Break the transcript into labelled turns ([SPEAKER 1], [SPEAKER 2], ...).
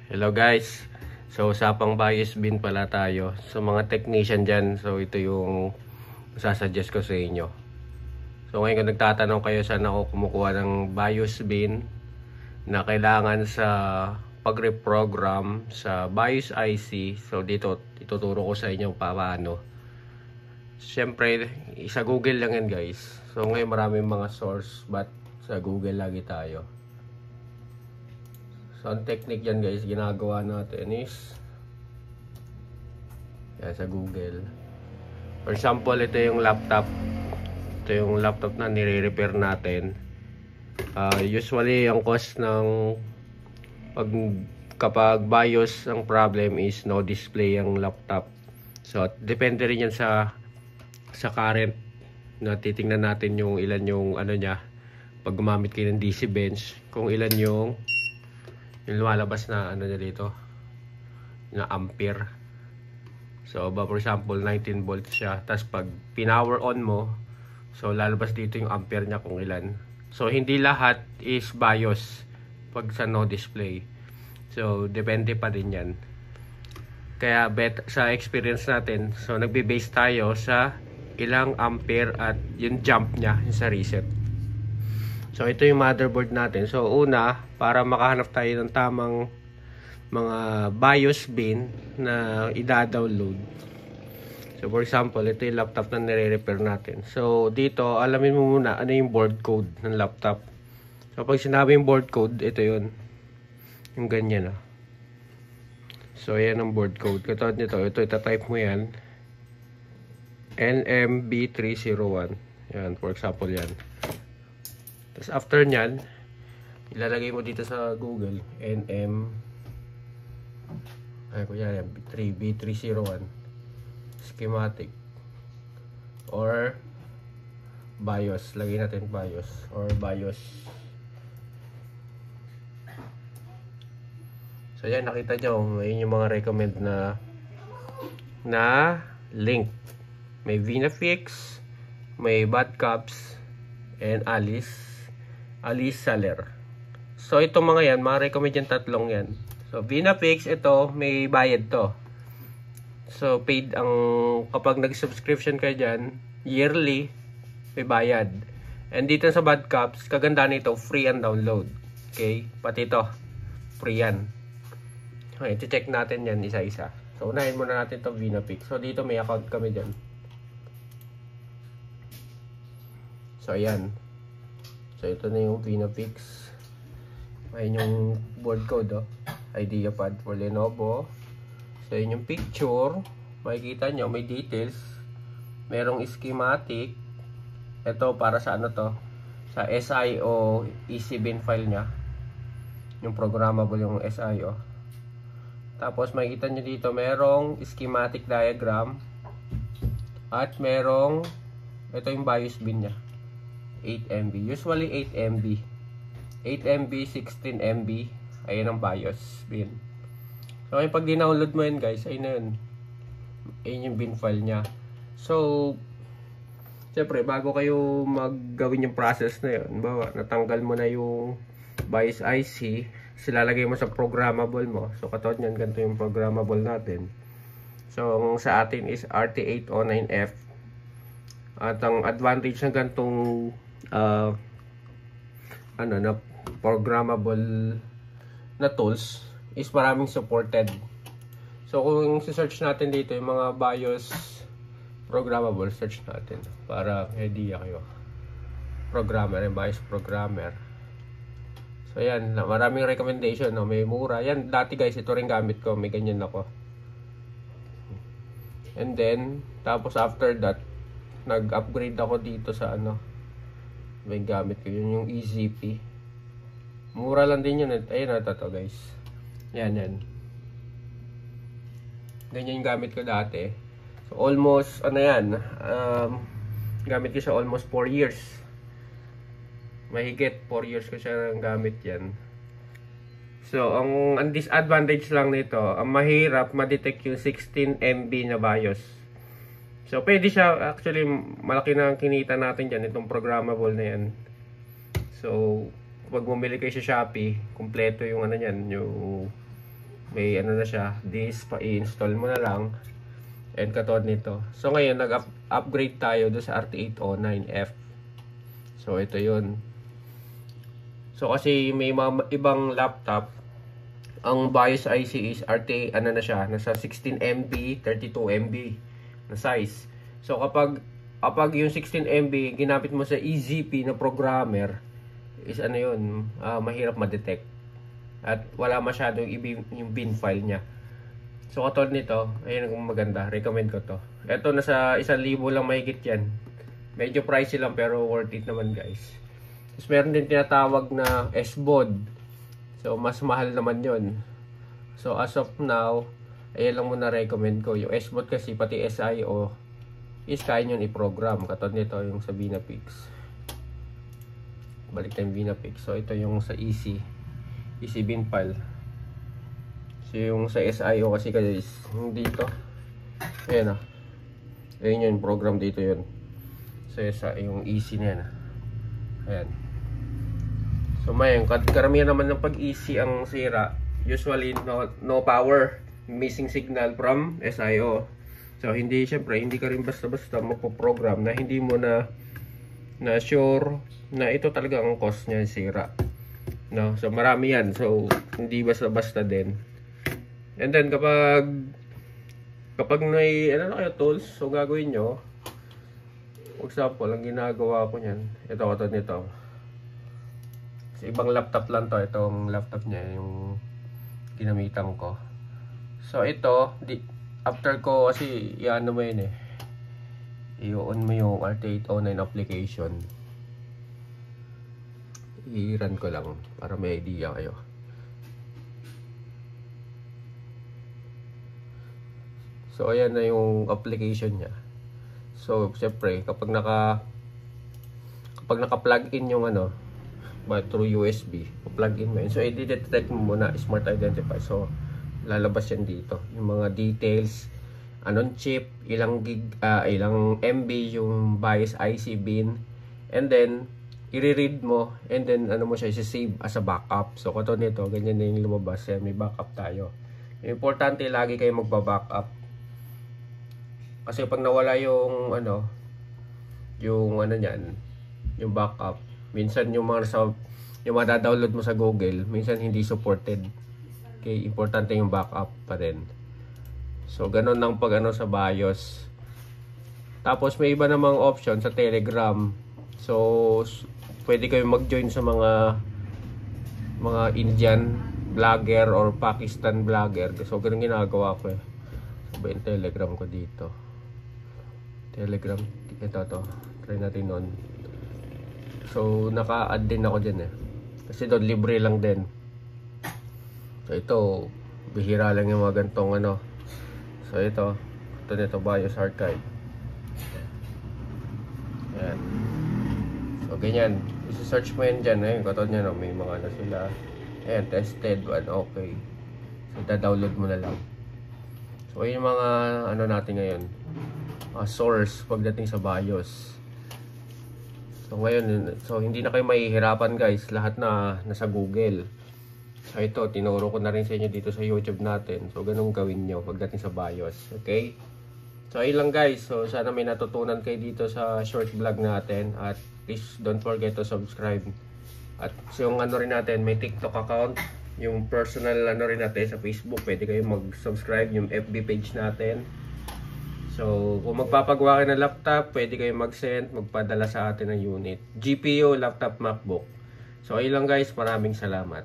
[SPEAKER 1] Hello guys. So usapang bias bin pala tayo. So mga technician dyan, so ito yung masasuggest ko sa inyo. So ngayon kung nagtatanong kayo saan ako kumukuha ng BIOS bin na kailangan sa pag-reprogram sa BIOS IC. So dito ituturo ko sa inyo paano. Siyempre sa Google lang yan guys. So ngayon maraming mga source but sa Google lagi tayo. So ang technique dyan guys, ginagawa natin is yan, sa Google. For example, ito yung laptop. Ito yung laptop na nire-repair natin. Usually, ang cost ng kapag BIOS ang problem is no display ang laptop. So, depende rin yan sa current na titingnan natin yung ilan yung ano niya. Pag gumamit kayo ng DC bench, kung ilan yung lumalabas na ano niya dito na ampere. So for example 19 volts siya, tapos pag pinower on mo, so lalabas dito yung ampere niya kung ilan. So hindi lahat is BIOS pag sa no display, so depende pa din yan. Kaya sa experience natin, so nagbe-base tayo sa ilang ampere at yung jump niya yung sa reset. So ito yung motherboard natin. So una, para makahanap tayo ng tamang mga BIOS bin na i-download. So for example, ito yung laptop na nire-repair natin. So dito, alamin mo muna ano yung board code ng laptop. So pag sinabi yung board code, ito yun. Yung ganyan. So yan ang board code. Katulad nito, ito itatype mo yan. NMB301. Yan, for example yan. Tapos after nyan, ilalagay mo dito sa Google B301 schematic or BIOS. Lagay natin BIOS or BIOS. So yan, nakita nyo, yun yung mga recommend na link. May Vinafix, may Badcaps, and Alice Seller. So itong mga yan, ma-recommend yung tatlong yan. So Vinafix, ito may bayad to. So paid ang, kapag nag-subscription ka dyan, yearly may bayad. And dito sa Badcaps, kaganda nito, free and download. Okay, pati ito free yan. Okay, check natin yan isa-isa. So unahin muna natin to Vinafix. So dito may account kami dyan. So ayan. So ito na yung Vinafix. Ayun yung board code, IdeaPad for Lenovo. So yun yung picture. Makikita nyo, may details. Merong schematic. Ito para sa ano to? Sa SIO ECBin file nya. Yung programmable yung SIO. Tapos makikita nyo dito, merong schematic diagram. At merong, ito yung BIOS bin nya. 8 MB. Usually 8 MB. 8 MB, 16 MB. Ayan ang BIOS bin. So, pag dinownload mo yun guys, ayun na yun. Ayun yung bin file nya. So, siyempre, bago kayo maggawin yung process na yun, bawa, natanggal mo na yung BIOS IC, silalagay mo sa programmable mo. So, katulad nyan, ganito yung programmable natin. So, ang sa atin is RT809F. At ang advantage ng ganitong na programmable na tools is maraming supported. So kung search natin dito yung mga BIOS programmable, search natin para idea kayo. Programmer, yung BIOS programmer. So yan, maraming recommendation, no? May mura. Yan, dati guys, ito rin gamit ko, may ganyan ako. And then tapos after that, nag-upgrade ako dito sa may gamit ko yun, yung EZP. Mura lang din yun. Ayun, ito to guys. Yan. Ganyan yung gamit ko dati. So almost gamit ko siya almost 4 years. Mahigit 4 years ko siya gamit yan. So ang disadvantage lang nito, ang mahirap ma-detect yung 16 MB na BIOS. So, pwede siya, actually, malaki na ang kinita natin dyan, itong programmable na yan. So, pag bumili kayo sa Shopee, kumpleto yung ano yan, yung may ano na siya, disk, pa-i-install mo na lang. And katulad nito. So ngayon, nag-upgrade tayo doon sa RT809F. So ito yun. So kasi may mga ibang laptop, ang BIOS IC is RT, ano na siya, nasa 16 MB, 32 MB na size. So kapag yung 16 MB ginamit mo sa EZP na programmer, is ano yun, mahirap ma-detect. At wala masyadong yung bin file niya. So katulad nito, ayun ang maganda, recommend ko to. Ito nasa 1,000 lang mahigit yan. Medyo pricey lang pero worth it naman guys. Tapos meron din tinatawag na SBOD. So mas mahal naman yon. So as of now, ayun lang muna recommend ko. Yung SBOD kasi pati SIO is kaya nyo i-program. Katulad nito yung sa Vinapix. Balik tayong Vinapix. So ito yung sa EC bin file. So yung sa SIO kasi guys, dito. Ayan ah. Ayan yung program dito yun. So yung EC na yan ah. Ayan. So may karamihan naman ng pag-EC ang sira. Usually no power, missing signal from SIO. So syempre hindi ka rin basta-basta magpo-program na hindi mo na sure na ito talaga ang cause niya sira. No, so marami yan. So hindi basta-basta din. And then kapag may ano na kayo tools, so gagawin nyo. For example, ang ginagawa ko niyan, ito katulad nito. Sa ibang laptop lang to, itong laptop niya yung ginamitan ko. So ito, after ko kasi iano mo yun i-on mo yung RT809 application. I-run ko lang para may idea kayo. So ayan na yung application niya. So syempre kapag naka-plug in yung through USB, plug in mo yun. So i-detect mo muna Smart Identify. So lalabas yan dito. Yung mga details, anong chip, ilang MB yung BIOS IC bin, and then i-read mo, and then mo siya i-save as a backup. So katulad nito, ganyan na yung lumabas. May backup tayo. Importante lagi kayo magba-backup. Kasi pag nawala yung niyan, yung backup, minsan yung mga download mo sa Google, minsan hindi supported. Okay, importante yung backup pa rin. So ganun lang pag sa BIOS. Tapos may iba namang option sa Telegram. So pwede kayo mag-join sa mga Indian vlogger or Pakistan vlogger. So ganun ginagawa ko So yung Telegram ko dito. Telegram, ito to. Try natin nun. So naka-add din ako dyan kasi doon libre lang din. So ito, bihira lang yung mga gantong So ito nito BIOS archive. Ayan. So ganyan, i-search mo yan dyan katulad nyo may mga sila. Ayan, tested one, okay. So da-download mo na lang. So yung mga natin ngayon, source pagdating sa BIOS. So ngayon, hindi na kayo mahihirapan guys, lahat na nasa Google. So ito, tinuro ko na rin sa inyo dito sa YouTube natin. So ganun gawin nyo pagdating sa BIOS, okay? So ayun lang guys, so sana may natutunan kayo dito sa short vlog natin. At please don't forget to subscribe. At so yung rin natin, may TikTok account, yung personal rin natin sa Facebook, pwede kayo mag-subscribe, yung FB page natin. So, kung magpapagawa kayo ng laptop, pwede kayo mag-send, magpadala sa atin ng unit. GPU, laptop, MacBook. So, ayun lang guys. Maraming salamat.